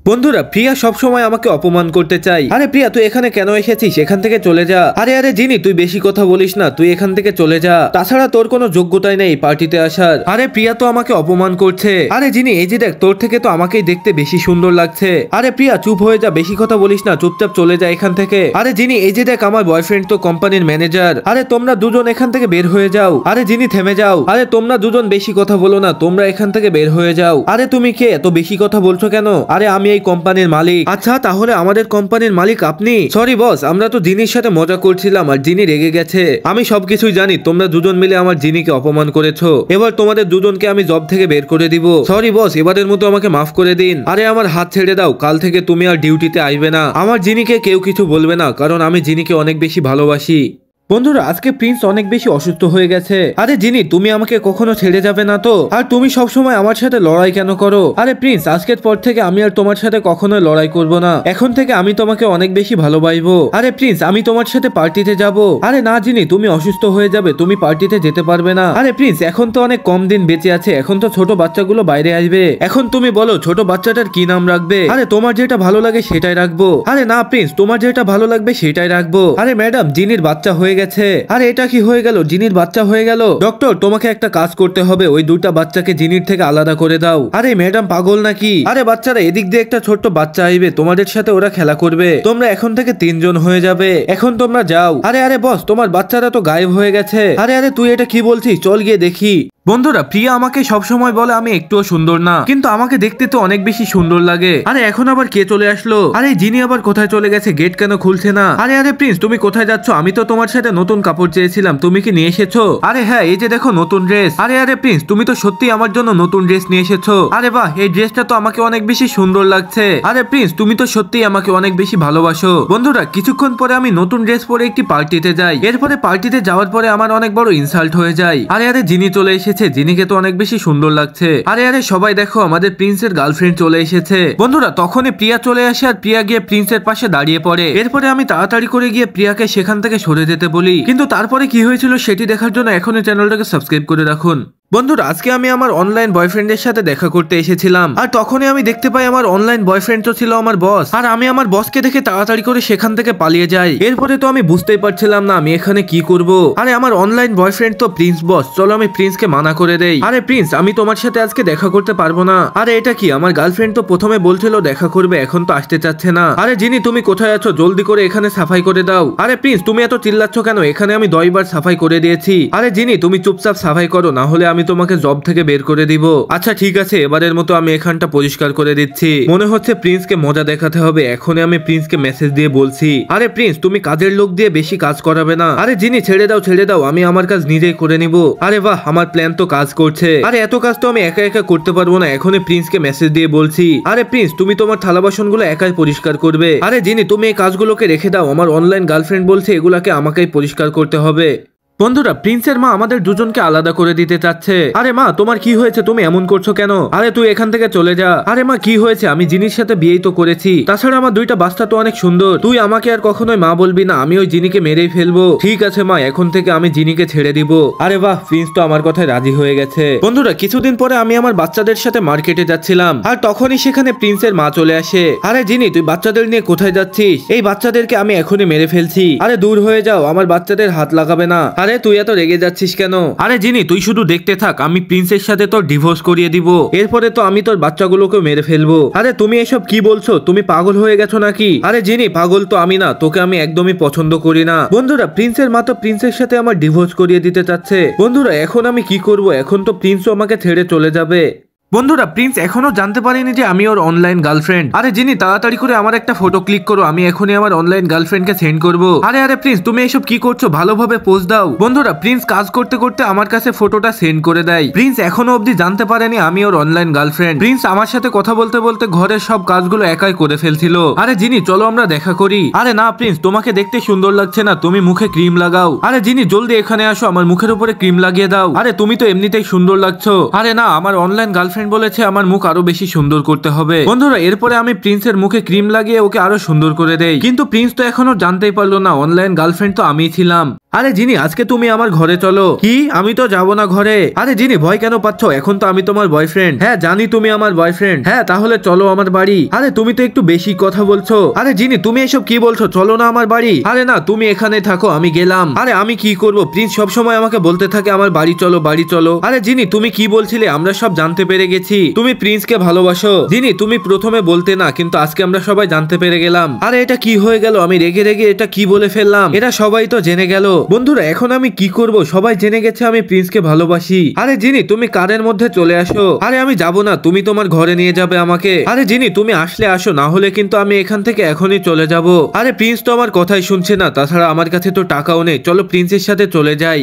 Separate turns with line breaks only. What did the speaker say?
বন্ধুরা প্রিয়া সবসময় আমাকে অপমান করতে চাই। আরে প্রিয়া তুই এখানে কেন এসেছিস? এখান থেকে চলে যা। আরে আরে জিনি তুই বেশি কথা বলিস না, তুই এখান থেকে চলে যা। তাছাড়া তোর কোনো যোগ্যতাই নেই পার্টিতে আসার। আরে প্রিয়া তো আমাকে অপমান করছে। আরে জিনি এই যে দেখ, তোর থেকে তো আমাকেই দেখতে বেশি সুন্দর লাগছে। আরে প্রিয়া চুপ হয়ে যা, বেশি কথা বলিস না, চুপচাপ চলে যা এখান থেকে। আরে জিনি এই যে দেখ, আমার বয়ফ্রেন্ড তো কোম্পানির ম্যানেজার। আরে তোমরা দুজন এখান থেকে বের হয়ে যাও। আরে জিনি থেমে যাও। আরে তোমরা দুজন বেশি কথা বলো না, তোমরা এখান থেকে বের হয়ে যাও। আরে তুমি কে, এত বেশি কথা বলছো কেন? আরে আমি এই কোম্পানির মালিক। আচ্ছা তাহলে আমাদের কোম্পানির মালিক আপনি? সরি বস, আমরা তো জিনির সাথে মজা করছিলাম আর জিনি রেগে গেছে। আমি সবকিছুই জানি, তোমরা দুজন মিলে আমার জিনিকে অপমান করেছো। এবার তোমাদের দুজনকে আমি জব থেকে বের করে দিব। সরি বস, এবারের মতো আমাকে মাফ করে দিন। আরে আমার হাত ছেড়ে দাও, কাল থেকে তুমি আর ডিউটিতে আসবে না। আমার জিনিকে কেউ কিছু বলবে না, কারণ আমি জিনিকে অনেক বেশি ভালোবাসি। বন্ধুরা আজকে প্রিন্স অনেক বেশি অসুস্থ হয়ে গেছে। আরে জিনি তুমি আমাকে কখনো ছেড়ে যাবে না তো? আর তুমি সবসময় আমার সাথে লড়াই কেন করো? আরে প্রিন্স আজকের পর থেকে আমি আর তোমার সাথে কখনোই লড়াই করব না। এখন থেকে আমি তোমাকে অনেক বেশি ভালোবাসবো। আরে প্রিন্স আমি তোমার সাথে পার্টিতে যাব। আরে না জিনি, তুমি অসুস্থ হয়ে যাবে, তুমি পার্টিতে যেতে পারবে না। আরে প্রিন্স এখন তো অনেক কম দিন বেঁচে আছে, এখন তো ছোট বাচ্চাগুলো বাইরে আসবে। এখন তুমি বলো ছোট বাচ্চাটার কি নাম রাখবে? আরে তোমার যেটা ভালো লাগে সেটাই রাখবো। আরে না প্রিন্স, তোমার যেটা ভালো লাগবে সেটাই রাখবো। আরে ম্যাডাম জিনির বাচ্চা হয়ে গেছে। আরে এটা কি হয়ে গেল? জিনির বাচ্চা হয়ে গেল। ডক্টর তোমাকে একটা কাজ করতে হবে, ওই দুটা বাচ্চাকে জিনির থেকে আলাদা করে দাও। আরে ম্যাডাম পাগল নাকি? আরে বাচ্চারা এদিক দিয়ে একটা ছোট্ট বাচ্চা আইবে, তোমাদের সাথে ওরা খেলা করবে। তোমরা এখন থেকে 3 জন হয়ে যাবে, এখন তোমরা যাও। আরে আরে বস, তোমার বাচ্চারা তো গায়েব হয়ে গেছে। আরে আরে তুই এটা কি বলছিস? চল গিয়ে দেখি। বন্ধুরা প্রিয়া আমাকে সবসময় বলে আমি একটুও সুন্দর না, কিন্তু আমাকে দেখতে তো অনেক বেশি সুন্দর লাগে। আরে এখন আবার কে চলে আসলো? আরে জিনি আবার কোথায় চলে গেছে? গেট কেন খুলছে না? আরে আরে প্রিন্স তুমি কোথায় যাচ্ছ? আমি তো তোমার সাথে নতুন কাপড় চেয়েছিলাম, তুমি কি নিয়ে এসেছো? আরে হ্যাঁ এই যে দেখো নতুন ড্রেস। আরে আরে প্রিন্স তুমি তো সত্যি আমার জন্য নতুন ড্রেস নিয়ে এসেছো। আরে বাহ, এই ড্রেসটা তো আমাকে অনেক বেশি সুন্দর লাগছে। আরে প্রিন্স তুমি তো সত্যি আমাকে অনেক বেশি ভালোবাসো। বন্ধুরা কিছুক্ষণ পরে আমি নতুন ড্রেস পরে একটি পার্টিতে যাই। এরপরে পার্টিতে যাওয়ার পরে আমার অনেক বড় ইনসাল্ট হয়ে যায়। আরে আরে জিনি চলে এসেছে, জিনিকে তো অনেক বেশি সুন্দর লাগছে। আরে আরে সবাই দেখো, আমাদের প্রিন্সের গার্লফ্রেন্ড চলে এসেছে। বন্ধুরা তখনই প্রিয়া চলে আসে আর প্রিয়া গিয়ে প্রিন্সের পাশে দাঁড়িয়ে পড়ে। এরপরে আমি তাড়াতাড়ি করে গিয়ে প্রিয়াকে সেখান থেকে সরে যেতে বলি, কিন্তু তারপরে কি হয়েছিল সেটি দেখার জন্য এখনই চ্যানেলটাকে সাবস্ক্রাইব করে রাখুন। বন্ধুরা আজকে আমি আমার অনলাইন বয়ফ্রেন্ডের সাথে দেখা করতে এসেছিলাম, আর তখনই আমি দেখতে পাই আমার অনলাইন বয়ফ্রেন্ড তো ছিল আমার বস। আর আমি আমার বসকে দেখে তাড়াতাড়ি করে সেখান থেকে পালিয়ে যাই। এরপরে তো আমি বুঝতেই পারছিলাম না আমি এখানে কি করব। আরে আমার অনলাইন বয়ফ্রেন্ড তো প্রিন্স বস, চলো আমি প্রিন্সকে মানা করে দেই। আরে প্রিন্স আমি তোমার সাথে আজকে দেখা করতে পারবো না। আরে এটা কি, আমার গার্লফ্রেন্ড তো প্রথমে বলছিল দেখা করবে, এখন তো আসতে চাচ্ছে না। আরে জিনি তুমি কোথায় আছো? জলদি করে এখানে সাফাই করে দাও। আরে প্রিন্স তুমি এত চিল্লাচ্ছ কেন? এখানে আমি 10 বার সাফাই করে দিয়েছি। আরে জিনি তুমি চুপচাপ সাফাই করো, না হলে আমি তোমাকে জব থেকে বের করে দিব। আচ্ছা ঠিক আছে, এবারের মতো আমি এখানটা পরিষ্কার করে দিচ্ছি। মনে হচ্ছে প্রিন্সকে মজা দেখাতে হবে। এখনই আমি প্রিন্সকে মেসেজ দিয়ে বলছি, আরে প্রিন্স তুমি কাজের লোক দিয়ে বেশি কাজ করাবে না। আরে জিনি ছেড়ে দাও ছেড়ে দাও, আমি আমার কাজ নিজেই করে নিব। আরে বাহ, আমার প্ল্যান তো কাজ করছে। আরে এত কাজ তো আমি একা একা করতে পারবো না, এখনই প্রিন্সকে মেসেজ দিয়ে বলছি, আরে প্রিন্স তুমি তোমার থালা বাসন গুলো একাই পরিষ্কার করবে। আরে জিনি তুমি এই কাজগুলোকে রেখে দাও, আমার অনলাইন গার্লফ্রেন্ড বলছে এগুলাকে আমাকেই পরিষ্কার করতে হবে। বন্ধুরা প্রিন্সের মা আমাদের দুজনকে আলাদা করে দিতে চাচ্ছে। আরে মা তোমার কি হয়েছে? তুমি এমন করছো কেন? আরে তুই এখান থেকে চলে যা। আরে মা কি হয়েছে? আমি জিনির সাথে বিয়েই তো করেছি, তাছাড়া আমার দুইটা বাচ্চা তো অনেক সুন্দর। তুই আমাকে আর কখনোই মা বলবি না, আমি ওই জিনিকে মেরেই ফেলবো। ঠিক আছে মা, এখন থেকে আমি জিনিকে ছেড়ে দিব। আরে বাহ, প্রিন্স তো আমার কথায় রাজি হয়ে গেছে। বন্ধুরা কিছুদিন পরে আমি আমার বাচ্চাদের সাথে মার্কেটে যাচ্ছিলাম, আর তখনই সেখানে প্রিন্সের মা চলে আসে। আরে জিনি তুই বাচ্চাদের নিয়ে কোথায় যাচ্ছিস? এই বাচ্চাদেরকে আমি এখনই মেরে ফেলছি। আরে দূর হয়ে যাও, আমার বাচ্চাদের হাত লাগাবে না। আরে তুই এত রেগে যাচ্ছিস কেন? আরে জিনি তুই শুধু দেখতে থাক, আমি প্রিন্সের সাথে তোর ডিভোর্স করিয়ে দিব। এরপরে তো আমি তোর বাচ্চাগুলোকে মেরে ফেলবো। আরে তুমি এসব কি বলছো? তুমি পাগল হয়ে গেছো নাকি? আরে জিনি পাগল তো আমি না, তোকে আমি একদমই পছন্দ করি না। বন্ধুরা প্রিন্সের মা তো প্রিন্সের সাথে আমার ডিভোর্স করিয়ে দিতে চাচ্ছে। বন্ধুরা এখন আমি কি করব? এখন তো প্রিন্সও আমাকে ছেড়ে চলে যাবে। বন্ধুরা প্রিন্স এখনো জানতে পারিনি যে আমি ওর অনলাইন গার্লফ্রেন্ড। আরে জিনি তাড়াতাড়ি করে আমার একটা ফটো ক্লিক করো, আমি এখনই আমার অনলাইন গার্লফ্রেন্ডকে সেন্ড করব। আরে আরে প্রিন্স তুমি এসব কি করছো? ভালোভাবে পোজ দাও। বন্ধুরা প্রিন্স কাজ করতে করতে আমার কাছে ফটোটা সেন্ড করে দেয়। প্রিন্স এখনো অবধি জানতে পারেনি আমি ওর অনলাইন গার্লফ্রেন্ড। প্রিন্স আমার সাথে কথা বলতে বলতে ঘরের সব কাজগুলো একাই করে ফেলছিল। আরে জিনি চলো আমরা দেখা করি। আরে না প্রিন্স তোমাকে দেখতে সুন্দর লাগছে না, তুমি মুখে ক্রিম লাগাও। আরে জিনি জলদি এখানে আসো, আমার মুখের উপরে ক্রিম লাগিয়ে দাও। আরে তুমি তো এমনিতেই সুন্দর লাগছো। আরে না, আমার অনলাইন গার্লফ্রেন্ড গার্লফ্রেন্ড বলেছে আমার মুখ আরো বেশি সুন্দর করতে হবে। বন্ধুরা এরপরে আমি প্রিন্সের মুখে ক্রিম লাগিয়ে ওকে আরো সুন্দর করে দেই, কিন্তু প্রিন্স তো এখনো জানতেই পারলো না অনলাইন গার্লফ্রেন্ড তো আমিই ছিলাম। আরে জিনি আজকে তুমি আমার ঘরে চলো। কি? আমি তো যাবো না ঘরে। আরে জিনি ভয় কেন পাচ্ছ? এখন তো আমি তোমার বয়ফ্রেন্ড। হ্যাঁ জানি তুমি আমার বয়ফ্রেন্ড। হ্যাঁ তাহলে চলো আমার বাড়ি। আরে তুমি তো একটু বেশি কথা বলছো। আরে জিনি তুমি এসব কি বলছো? চলো না আমার বাড়ি। আরে না তুমি এখানে থাকো, আমি গেলাম। আরে আমি কি করব? প্রিন্স সবসময় আমাকে বলতে থাকে আমার বাড়ি চলো বাড়ি চলো। আরে জিনি তুমি কি বলছিলে? আমরা সব জানতে পেরে গেছি তুমি প্রিন্সকে ভালোবাসো। জিনি তুমি প্রথমে বলতে না, কিন্তু আজকে আমরা সবাই জানতে পেরে গেলাম। আরে এটা কি হয়ে গেল? আমি রেগে রেগে এটা কি বলে ফেললাম? এটা সবাই তো জেনে গেল। বন্ধুরা এখন আমি কি করব? সবাই জেনে গেছে আমি প্রিন্সকে ভালোবাসি। আরে জিনি তুমি কারের মধ্যে চলে আসো। আরে আমি যাব না, তুমি তোমার ঘরে নিয়ে যাবে আমাকে। আরে জিনি তুমি আসলে আসো, না হলে কিন্তু আমি এখান থেকে এখনই চলে যাব। আরে প্রিন্স তো আমার কথাই শুনছে না, তাছাড়া আমার কাছে তো টাকাও নেই। চলো প্রিন্সের সাথে চলে যাই।